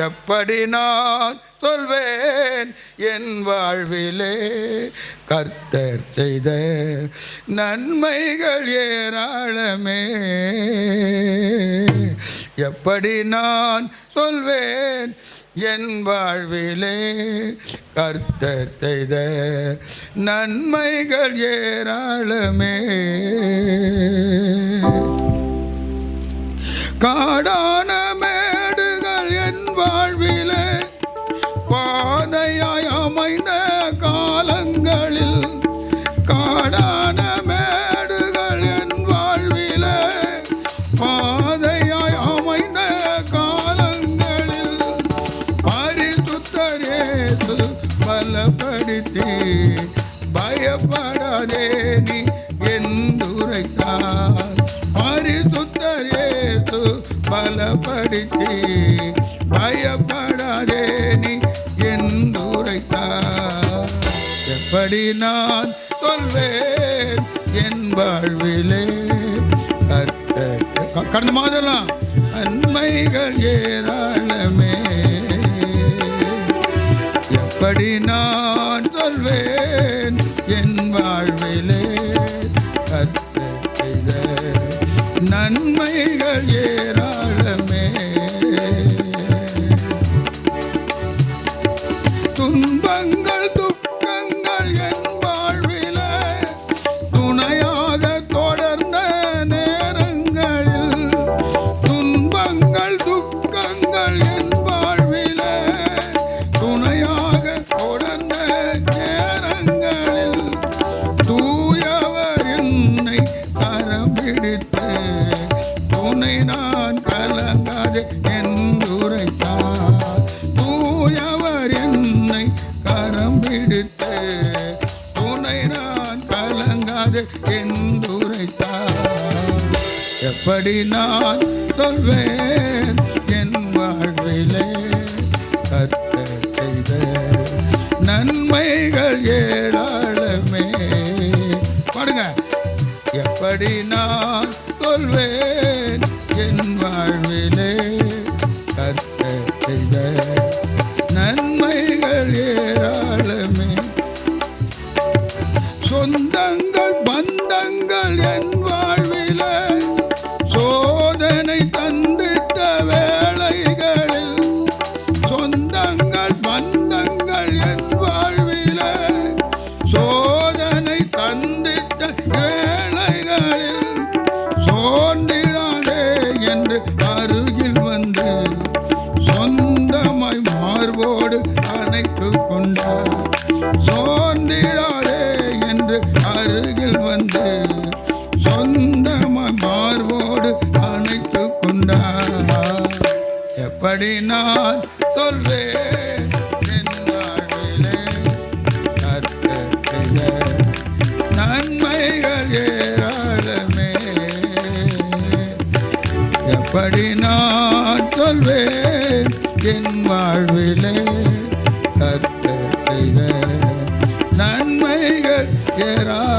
எப்படி நான் சொல்வேன் என் வாழ்விலே கர்த்தர் செய்த நன்மைகள் ஏராளமே. எப்படி நான் சொல்வேன் என் வாழ்விலே கர்த்தர் செய்த நன்மைகள் ஏராளமே. காடான மேடுகள் என் வாழ்விலே பாதையாய் அமைந்த காலங்களில், காடான மேடுகள் என் வாழ்விலே பாதையாய் அமைந்த காலங்களில் பரிசுத்தர் இயேசு பலப்படுத்தி பயப்படாதே நீ என்றுரைத்தார். பரிசுத்தர் இயேசு பலப்படுத்தி பயப்படாதே நீ என்றுரைத்தார். எப்படி நான் சொல்வேன் என் வாழ்விலே கடந்த மாதம்லாம் நன்மைகள் ஏராளமே. எப்படி நான் சொல்வேன் என் வாழ்விலே கர்த்தர் செய்த நன்மைகள் ஏராளமே. துன்பங்கள் துக்கங்கள் என் வாழ்விலே துணையாக தொடர்ந்த நேரங்களில், துன்பங்கள் துக்கங்கள் என் வாழ்விலே துணையாக தொடர்ந்த நேரங்களில் தூயவர் என்னை கரம் பிடித்து துணை நான் கலங்காது என்றுரைத்தார். தூயவர் என்னை கரம் பிடித்து துணை நான் கலங்காது என்றுரைத்தார். எப்படி நான் சொல்வேன் என் வாழ்விலே கர்த்தர் செய்த நன்மைகள் ஏராளமே. பாடுங்க. எப்படி நான் சொல்வேன் என் வாழ்விலே கர்த்தர் செய்த நன்மைகள் ஏராளமே. சொந்தங்கள் பந்தங்கள் என் வாழ்விலே சோதனை தந்திட்ட வேளைகளில், சொந்தங்கள் பந்தங்கள் என் வாழ்விலே சோதனை தந்திட்ட வேளைகளில் சோர்ந்திடாதே என்று அருகில் வந்து சொந்தமாய் மார்போடு அணைத்து கொண்டார். சோர்ந்திடாதே என்று அருகில் வந்து சொந்தமாய் மார்போடு அணைத்து கொண்டார். எப்படி நான் சொல்வேன் என் வாழ்விலே கர்த்தர் செய்த நன்மைகள் ஏராளமே. எப்படி நான் சொல்வேன் என் வாழ்விலே கர்த்தர் செய்த நன்மைகள் ஏராளமே.